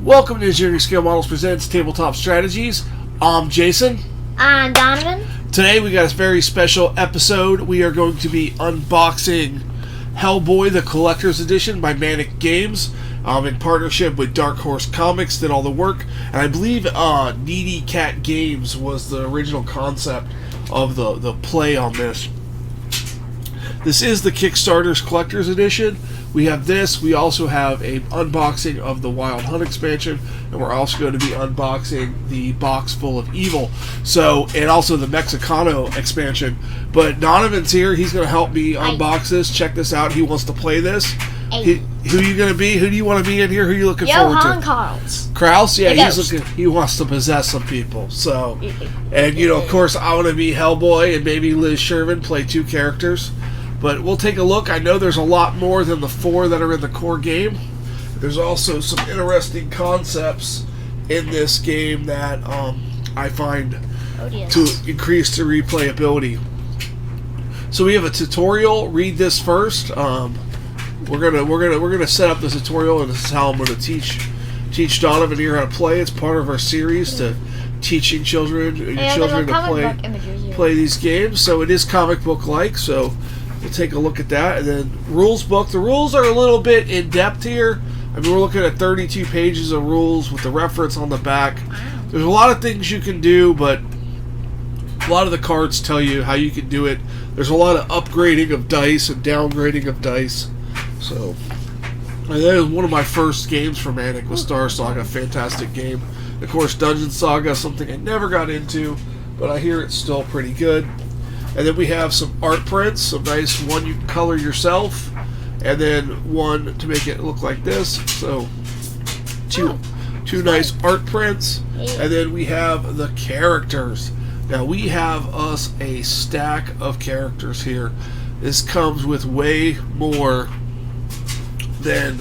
Welcome to Engineering Scale Models Presents Tabletop Strategies. I'm Jason. I'm Donovan. Today we got a very special episode. We are going to be unboxing Hellboy, the Collector's Edition by Manic Games, in partnership with Dark Horse Comics, did all the work. And I believe Needy Cat Games was the original concept of the play on this. This is the Kickstarter's Collector's Edition. We have this. We also have an unboxing of the Wild Hunt expansion, and we're also going to be unboxing the Box Full of Evil. So, and also the Mexicano expansion. But Donovan's here. He's going to help me unbox this. Check this out. He wants to play this. Who are you going to be? Who do you want to be in here? Who are you looking forward to? Johann Kraus. Kraus? Yeah, he's looking. He wants to possess some people. So, and of course, I want to be Hellboy, and maybe Liz Sherman play two characters. But we'll take a look. I know there's a lot more than the four that are in the core game. There's also some interesting concepts in this game that I find to increase the replayability. So we have a tutorial. Read this first. We're gonna set up the tutorial, and this is how I'm going to teach Donovan here how to play. It's part of our series to teaching children to play these games. So it is comic book like. So we'll take a look at that. And then rules book. The rules are a little bit in depth here. I mean, we're looking at 32 pages of rules with the reference on the back. There's a lot of things you can do, but a lot of the cards tell you how you can do it. There's a lot of upgrading of dice and downgrading of dice. So, and that was one of my first games for Manic was Star Saga. Fantastic game. Of course, Dungeon Saga, something I never got into, but I hear it's still pretty good. And then we have some art prints, some nice one you can color yourself, and then one to make it look like this. So two nice art prints, and then we have the characters. Now we have us a stack of characters here. This comes with way more than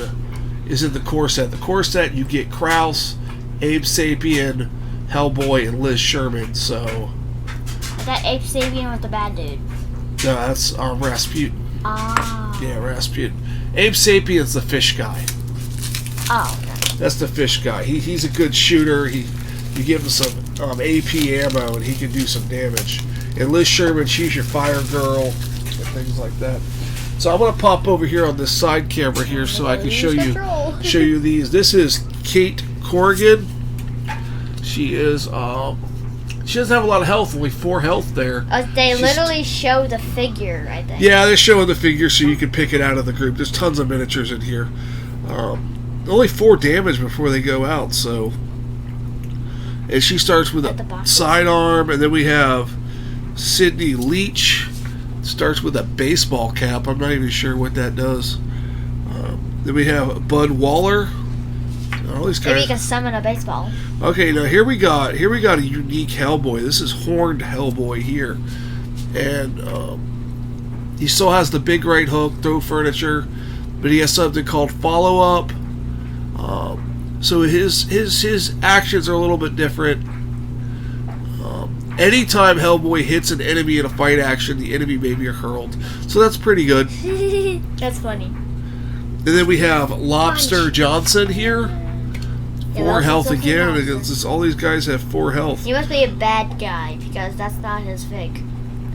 is in the core set. The core set you get Kraus, Abe Sapien, Hellboy, and Liz Sherman. So that Abe Sapien was the bad dude. No, that's Rasputin. Ah. Yeah, Rasputin. Abe Sapien's the fish guy. Oh, okay. That's the fish guy. He's a good shooter. You give him some AP ammo, and he can do some damage. And Liz Sherman, she's your fire girl, and things like that. So I'm gonna pop over here on this side camera here so I can show you these. This is Kate Corrigan. She is she doesn't have a lot of health, only 4 health there. They literally show the figure, I think. Yeah, they're showing the figure so you can pick it out of the group. There's tons of miniatures in here. Only 4 damage before they go out, so. And she starts with a sidearm, and then we have Sidney Leach. Starts with a baseball cap. I'm not even sure what that does. Then we have Bud Waller. All these guys. Maybe you can summon a baseball. Okay, now here we got a unique Hellboy. This is horned Hellboy here, and he still has the big right hook, throw furniture, but he has something called follow up. So his actions are a little bit different. Anytime Hellboy hits an enemy in a fight action, the enemy may be hurled. So that's pretty good. That's funny. And then we have Lobster Johnson here. 4 health again. All these guys have 4 health. He must be a bad guy because that's not his fig.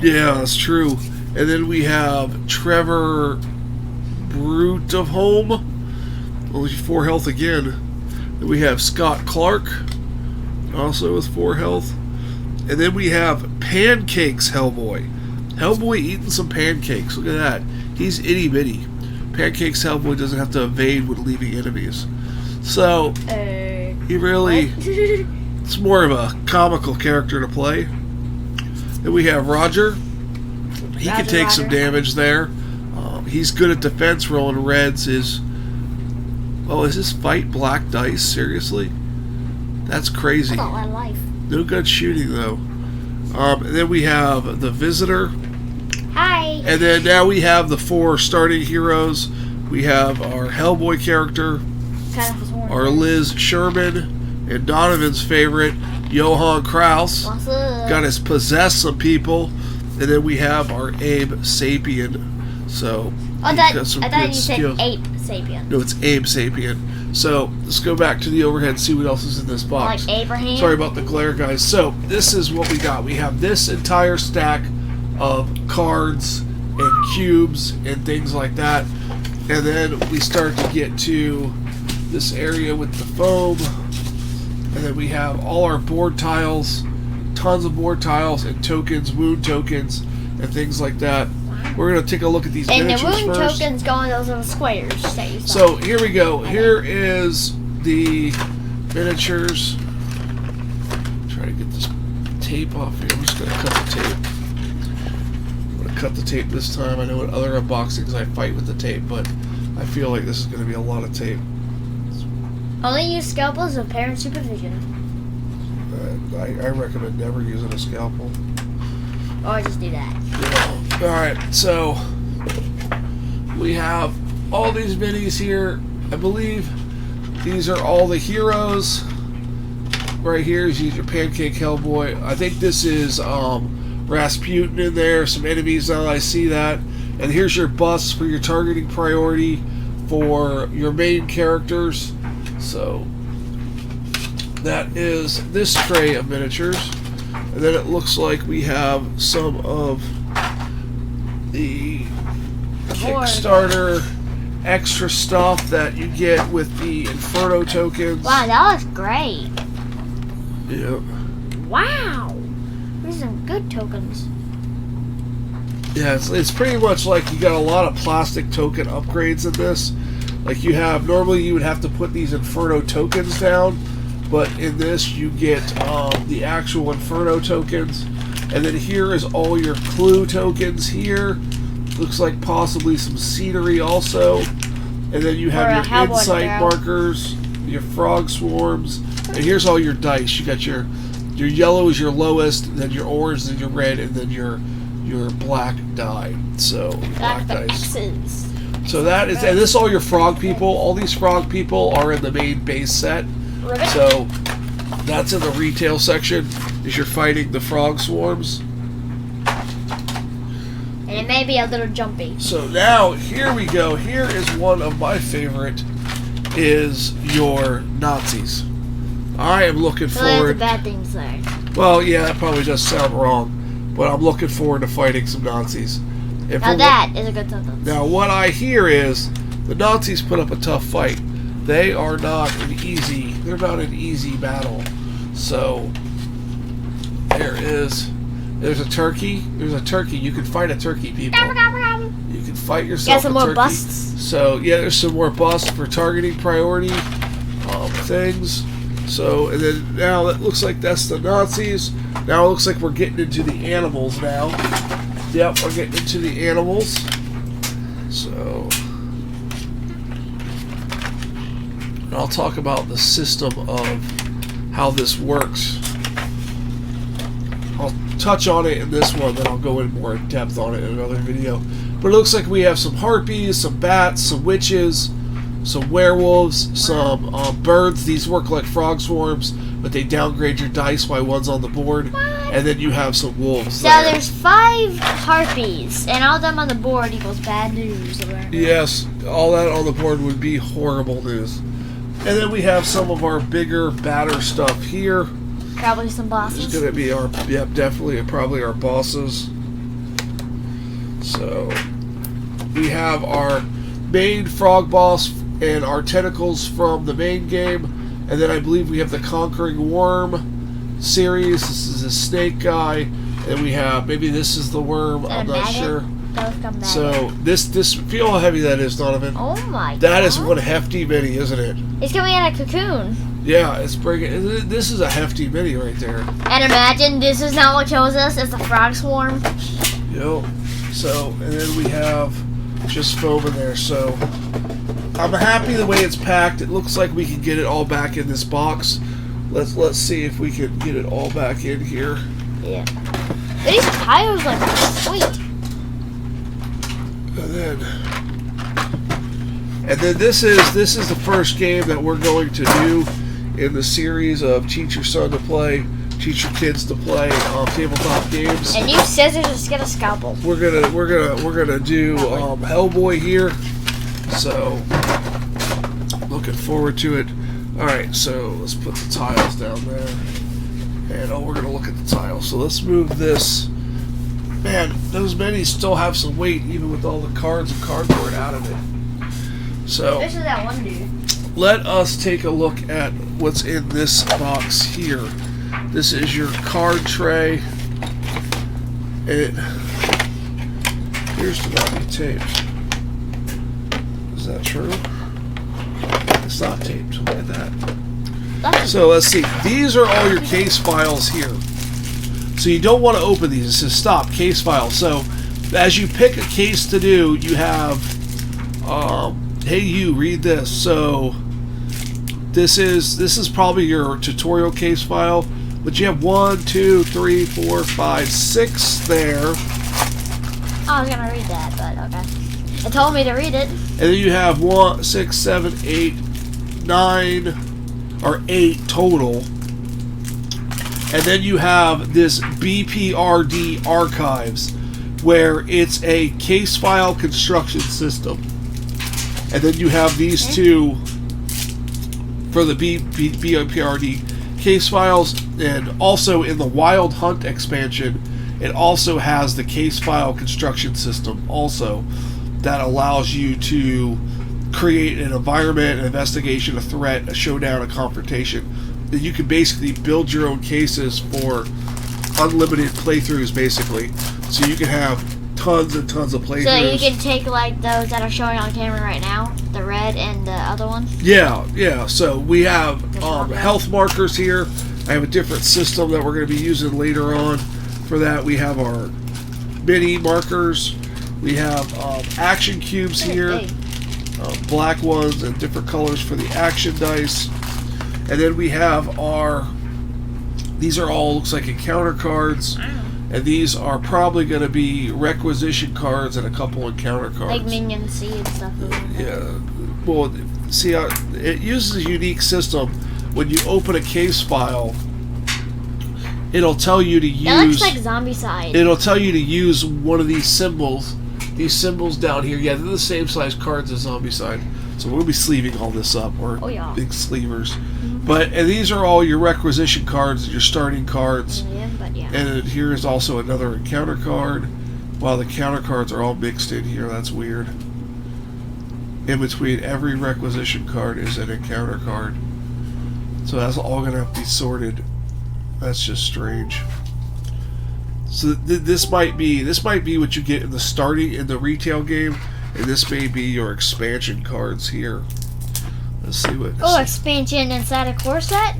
Yeah, that's true. And then we have Trevor Brute of Home. Only 4 health again. Then we have Scott Clark, also with 4 health. And then we have Pancakes Hellboy. Hellboy eating some pancakes. Look at that. He's itty bitty. Pancakes Hellboy doesn't have to evade when leaving enemies. So, he really, it's more of a comical character to play. Then we have Roger. He can take some damage there. He's good at defense. Rolling reds is this fight black dice? Seriously? That's crazy. That's a lot of life. No good shooting, though. And then we have the Visitor. Hi. And then now we have the 4 starting heroes. We have our Hellboy character, our Liz Sherman, and Donovan's favorite, Johann Kraus. Got us possess some people. And then we have our Abe Sapien. So Oh, He's got some I thought good you said skills. ape sapien. No, it's Abe Sapien. So let's go back to the overhead and see what else is in this box. Like Abraham. Sorry about the glare, guys. So this is what we got. We have this entire stack of cards and cubes and things like that. And then we start to get to this area with the foam. And then we have all our board tiles, tons of board tiles and tokens, wound tokens, and things like that. We're going to take a look at these and miniatures the wound first. tokens go in those little squares that you saw. So here we go. Here is the miniatures. Try to get this tape off here. I'm just going to cut the tape. I'm going to cut the tape this time. I know in other unboxings I fight with the tape, but I feel like this is going to be a lot of tape. Only use scalpels with parent supervision. I recommend never using a scalpel. Or just do that. Yeah. Alright, so we have all these minis here. I believe these are all the heroes. Right here is your Pancake Hellboy. I think this is Rasputin in there. Some enemies now, I see that. And here's your busts for your targeting priority for your main characters. So that is this tray of miniatures. And then it looks like we have some of the Kickstarter extra stuff that you get with the Inferno tokens. Wow, that was great. Yeah. Wow. These are some good tokens. Yeah, it's pretty much like you got a lot of plastic token upgrades in this. Like you have, normally you would have to put these Inferno tokens down, but in this you get the actual Inferno tokens. And then here is all your clue tokens here. Looks like possibly some scenery also. And then you have your insight markers, your frog swarms, and here's all your dice. You got your yellow is your lowest, then your orange, then your red, and then your black die. So black dice. X's. So that is, and this is all your frog people. All these frog people are in the main base set. Ribbit. So that's in the retail section. As you're fighting the frog swarms. And it may be a little jumpy. So now here we go. Here is one of my favorite. Is your Nazis. I am looking forward. There's bad things there. Well, yeah, that probably does sound wrong, but I'm looking forward to fighting some Nazis. And Now that is a good sentence. Now what I hear is the Nazis put up a tough fight. They are not an easy. They're not an easy battle. So there's a turkey. There's a turkey. You can fight a turkey, people. You can fight yourself. Got some more busts. So yeah, there's some more busts for targeting priority things. So and then now it looks like that's the Nazis. Now it looks like we're getting into the animals now. Yep, we're getting into the animals. So and I'll talk about the system of how this works. I'll touch on it in this one, then I'll go in more in depth on it in another video. But it looks like we have some harpies, some bats, some witches, some werewolves, some birds. These work like frog swarms, but they downgrade your dice while one's on the board. And then you have some wolves. So there's 5 harpies, and all of them on the board equals bad news. Yes, all that on the board would be horrible news. And then we have some of our bigger, badder stuff here. Probably some bosses. It's going to be our, definitely, probably our bosses. So we have our main frog boss and our tentacles from the main game, and then I believe we have the Conquering Worm series. This is a snake guy, and we have maybe this is the worm. I'm not sure. So this feel how heavy that is, Donovan. Oh my god. That is one hefty mini, isn't it? It's coming in a cocoon. Yeah, it's bringing. This is a hefty mini right there. And imagine this is not what kills us. It's the frog swarm. Yep. So and then we have just foam in there. So I'm happy the way it's packed. It looks like we can get it all back in this box. Let's see if we can get it all back in here. Yeah. But these tires are sweet. And then this is the first game that we're going to do in the series of Teach Your Son to Play teach your kids to play tabletop games. And use scissors to get a scalpel. We're gonna do Hellboy here. So looking forward to it. All right, so let's put the tiles down there, and we're gonna look at the tiles. So let's move this. Man, those minis still have some weight, even with all the cards and cardboard out of it. So This is that one dude. let us take a look at what's in this box here. This is your card tray. It appears to not be taped. Is that true? It's not taped. Look at that. So let's see. These are all your case files here. So you don't want to open these. It says stop case file. So as you pick a case to do, you have hey, you read this. So this is probably your tutorial case file, but you have 1, 2, 3, 4, 5, 6 there. I was gonna read that, but okay. It told me to read it. And then you have 1, 6, 7, 8, 9, or 8 total. And then you have this BPRD archives, where it's a case file construction system. And then you have these two for the BPRD case files, and also in the Wild Hunt expansion, it also has the case file construction system also that allows you to create an environment, an investigation, a threat, a showdown, a confrontation. That you can basically build your own cases for unlimited playthroughs, basically. So you can have tons and tons of playthroughs. So you can take like those that are showing on camera right now, the red and the other one. Yeah. So we have health markers here. I have a different system that we're going to be using later on. For that, we have our mini markers. We have action cubes here, black ones and different colors for the action dice. And then we have these are all, looks like encounter cards. And these are probably going to be requisition cards and a couple encounter cards. Like Minion C and stuff. Yeah. Well, see, it uses a unique system. When you open a case file, it'll tell you to use... That looks like Zombicide. It'll tell you to use one of these symbols. These symbols down here. Yeah, they're the same size cards as Zombicide. So we'll be sleeving all this up. We're big sleevers. And these are all your requisition cards, your starting cards. And here is also another encounter card. Wow, the counter cards are all mixed in here. That's weird. In between every requisition card is an encounter card. So that's all going to have to be sorted. That's just strange. So this might be what you get in the retail game, and this may be your expansion cards here. Let's see what. Expansion inside a core set?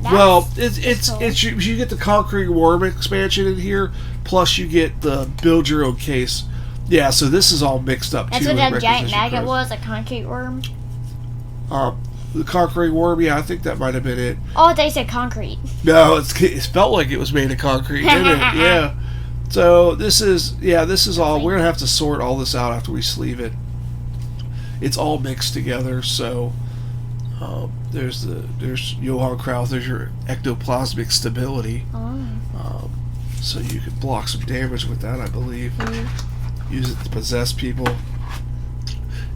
It's you get the Conquering Worm expansion in here, plus you get the build your own case. Yeah, so this is all mixed up too. That's what that giant maggot was, a concrete worm. The Conquering Worm, yeah, I think that might have been it. Oh, they said concrete. No, it felt like it was made of concrete, didn't it? Yeah. So this is all. We're gonna have to sort all this out after we sleeve it. It's all mixed together. So there's Johann Kraus. There's your ectoplasmic stability. So you can block some damage with that, I believe. Use it to possess people.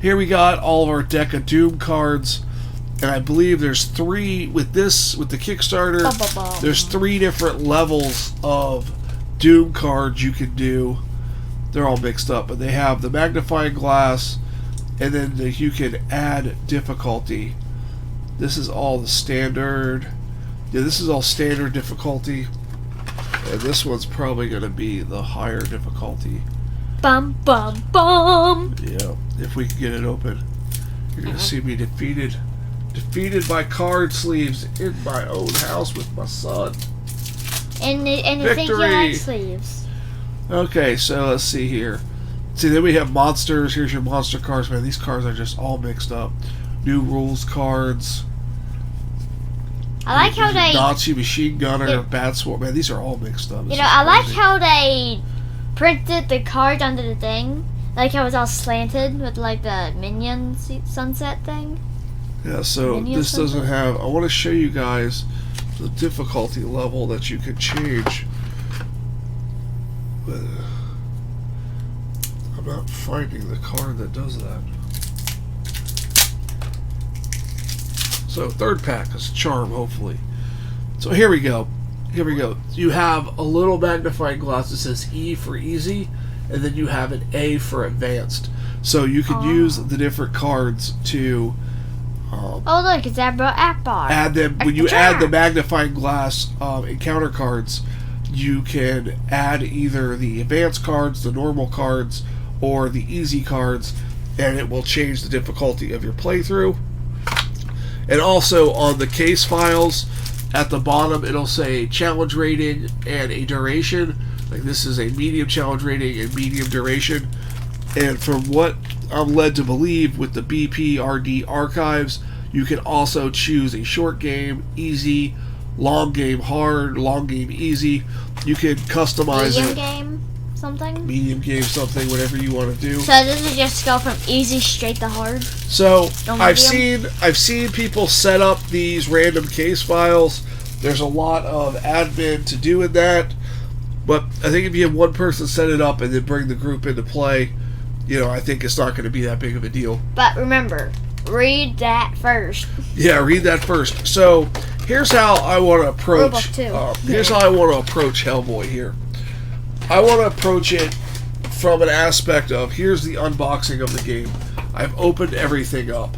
Here we got all of our deck of Doom cards. And I believe there's 3 with the Kickstarter. There's 3 different levels of Doom cards you can do. They're all mixed up, but they have the magnifying glass, and then you can add difficulty. This is all the standard. Yeah, this is all standard difficulty, and this one's probably going to be the higher difficulty. Bum bum bum. Yeah, if we can get it open, you're going to see me defeated by card sleeves in my own house with my son. And the thing you like sleeves. Okay, so let's see here. See, then we have monsters. Here's your monster cards. Man, these cards are just all mixed up. New rules cards. I like how they... Nazi machine gunner, bad sword. Man, these are all mixed up. I like how they printed the card under the thing. Like how it's all slanted with like the Minion sunset thing. Yeah, so this doesn't have... I want to show you guys the difficulty level that you can change. But I'm not finding the card that does that. So third pack is charm, hopefully. So here we go. Here we go. You have a little magnifying glass that says E for easy, and then you have an A for advanced. So you can use the different cards to oh look, it's Akbar. add them. When you add the magnifying glass encounter cards, you can add either the advanced cards, the normal cards, or the easy cards, and it will change the difficulty of your playthrough. And also on the case files, at the bottom it'll say challenge rating and a duration. Like this is a medium challenge rating and medium duration. And from what I'm led to believe with the BPRD archives, you can also choose a short game, easy, long game, hard, long game, easy. You can customize medium it. Game something? Medium game something, whatever you want to do. So this is just go from easy straight to hard? So No I've medium? seen people set up these random case files. There's a lot of admin to do in that. But I think if you have one person set it up and then bring the group into play, you know, I think it's not going to be that big of a deal. But remember, read that first. Yeah, read that first. So here's how I want to approach. Rulebook 2. Here's how I want to approach Hellboy here. I want to approach it from an aspect of here's the unboxing of the game. I've opened everything up.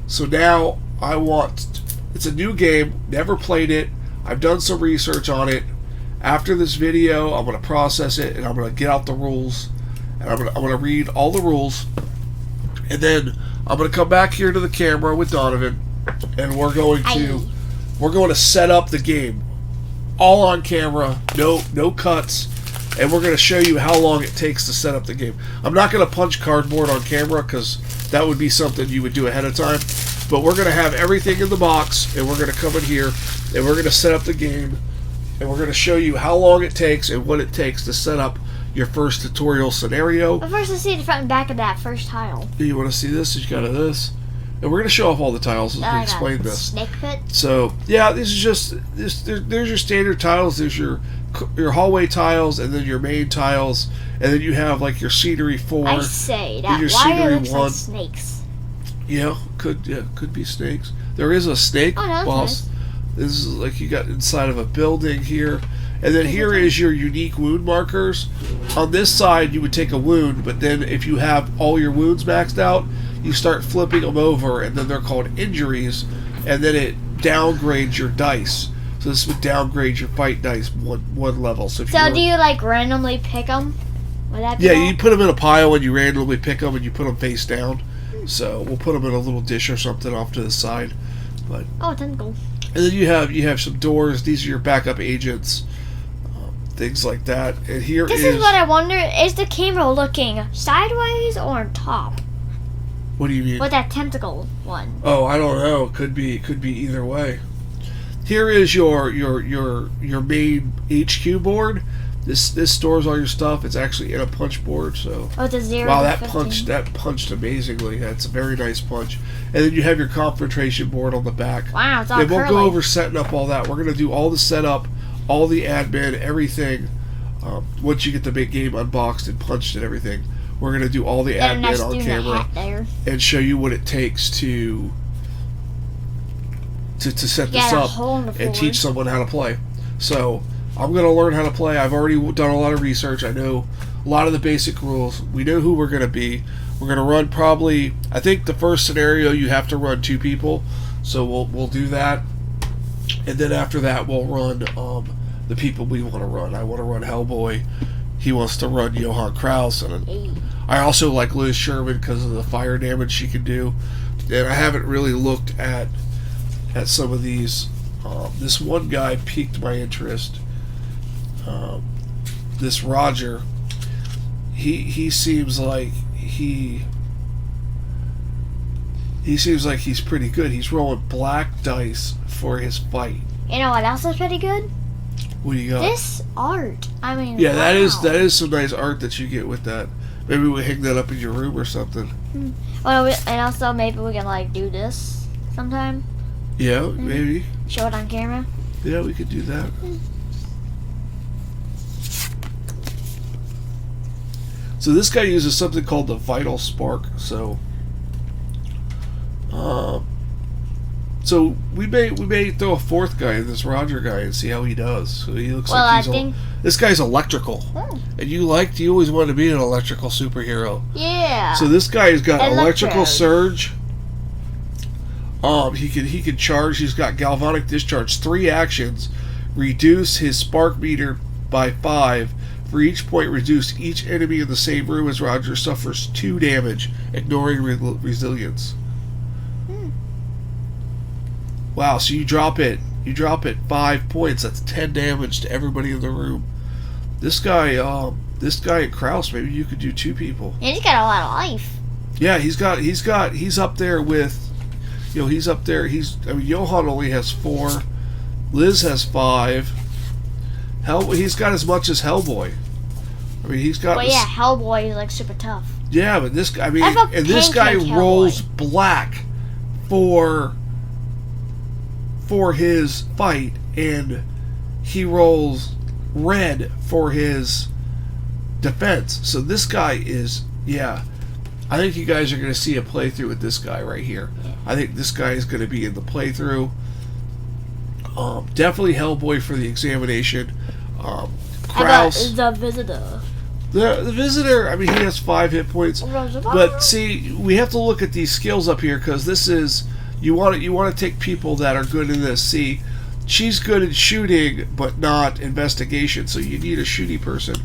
So now I want. It's a new game. Never played it. I've done some research on it. After this video, I'm going to process it and I'm going to get out the rules. And I'm going to read all the rules. And then I'm going to come back here to the camera with Donovan. And we're going to set up the game. All on camera. No cuts. And we're going to show you how long it takes to set up the game. I'm not going to punch cardboard on camera because that would be something you would do ahead of time. But we're going to have everything in the box. And we're going to come in here. And we're going to set up the game. And we're going to show you how long it takes and what it takes to set up your first tutorial scenario. But first, let's see the front and back of that first tile. Do you want to see this? You got this. And we're going to show off all the tiles as we explain this. Snake pit. So, yeah, this is just... There's your standard tiles. There's your hallway tiles and then your main tiles. And then you have, like, your scenery 4. I say that. Your Why scenery it looks 1. like snakes? Yeah, could be snakes. There is a snake Oh, no, boss. nice. This is like you got inside of a building here. And then here is your unique wound markers. On this side, you would take a wound, but then if you have all your wounds maxed out, you start flipping them over, and then they're called injuries, and then it downgrades your dice. So this would downgrade your fight dice one level. So, Do you, like, randomly pick them? Would that be yeah, that? you put them in a pile, and you randomly pick them, and you put them face down. So we'll put them in a little dish or something off to the side. But Oh, tentacle. and then you have some doors. These are your backup agents, things like that. And here This is what I wonder. Is the camera looking sideways or on top? What do you mean? With that tentacle one. Oh, I don't know. Could be either way. Here is your main HQ board. This stores all your stuff. It's actually in a punch board. So Oh, it's a 0 wow, to that 15. punched amazingly. That's a very nice punch. And then you have your confrontation board on the back. Wow, it's all And we'll curly. go over setting up all that. We're going to do all the setup, all the admin, everything. Once you get the big game unboxed and punched and everything, we're going to do all the Got a nice admin on student camera hat there. and show you what it takes to set You this got a up hole in the floor. and teach someone how to play. So I'm going to learn how to play. I've already done a lot of research. I know a lot of the basic rules. We know who we're going to be. We're going to run probably, I think the first scenario you have to run 2 people. So we'll do that. And then after that we'll run the people we want to run. I want to run Hellboy. He wants to run Johann Kraus. And Hey. I also like Liz Sherman because of the fire damage she can do. And I haven't really looked at some of these. This one guy piqued my interest. This Roger, he seems like he seems like he's pretty good. He's rolling black dice for his fight. You know what else is pretty good? What do you got? This art. I mean, Yeah, wow. that is some nice art that you get with that. Maybe we hang that up in your room or something. Well, and also maybe we can like do this sometime. Yeah, maybe. Show it on camera. Yeah, we could do that. So this guy uses something called the Vital Spark. So we may throw a fourth guy in this Roger guy and see how he does. So he looks like this guy's electrical. And you always wanted to be an electrical superhero. Yeah. So this guy has got electrical surge. He can charge. He's got galvanic discharge. 3 actions. Reduce his spark meter by 5. For each point reduced, each enemy in the same room as Roger suffers 2 damage, ignoring resilience. Wow, so you drop it 5 points. That's 10 damage to everybody in the room. This guy and Kraus, maybe you could do 2 people. And he's got a lot of life. Yeah, he's up there with, he's up there. Johan only has 4. Liz has 5. He's got as much as Hellboy. He's got. But yeah, Hellboy is like super tough. Yeah, but this guy, this guy rolls black for his fight, and he rolls red for his defense. So this guy is, I think you guys are going to see a playthrough with this guy right here. Yeah. I think this guy is going to be in the playthrough. Definitely Hellboy for the examination. Kraus. The Visitor. The Visitor, he has 5 hit points. But see, we have to look at these skills up here, because this is, you want to take people that are good in this. See, she's good at shooting, but not investigation, so you need a shooty person.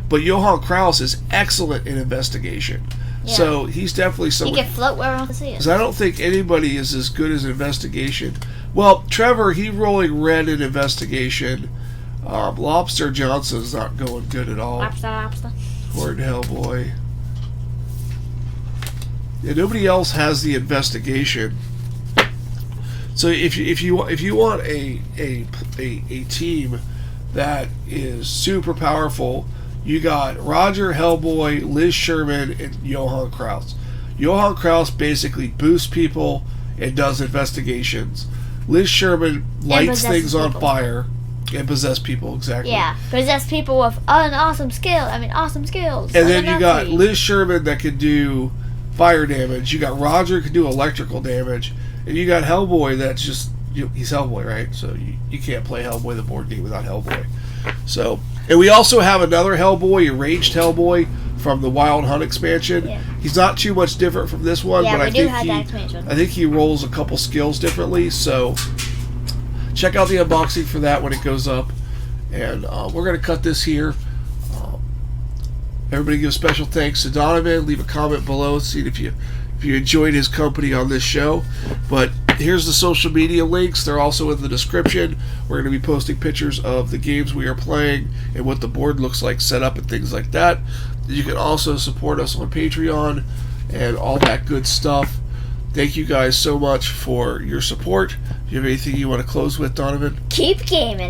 But Johann Kraus is excellent in investigation. Yeah. So he's definitely someone. He can float where I want to see it. Because I don't think anybody is as good as investigation. Well, Trevor, he's rolling red in investigation. Lobster Johnson's not going good at all. Lobster. Horde Hellboy. Yeah, nobody else has the investigation. So if you want a team that is super powerful, you got Roger, Hellboy, Liz Sherman, and Johann Kraus. Johann Kraus basically boosts people and does investigations. Liz Sherman lights things on fire and possess people, exactly. Yeah, possess people with awesome skills. And then you got Liz Sherman that can do fire damage. You got Roger can do electrical damage. And you got Hellboy that's just, he's Hellboy, right? So you can't play Hellboy the board game without Hellboy. So, and we also have another Hellboy, a raged Hellboy from the Wild Hunt expansion. Yeah. He's not too much different from this one, but I think he rolls a couple skills differently. So check out the unboxing for that when it goes up. And we're going to cut this here. Everybody give special thanks to Donovan. Leave a comment below, see if you enjoyed his company on this show. But here's the social media links. They're also in the description. We're going to be posting pictures of the games we are playing and what the board looks like set up and things like that. You can also support us on Patreon and all that good stuff. Thank you guys so much for your support. Do you have anything you want to close with, Donovan? Keep gaming.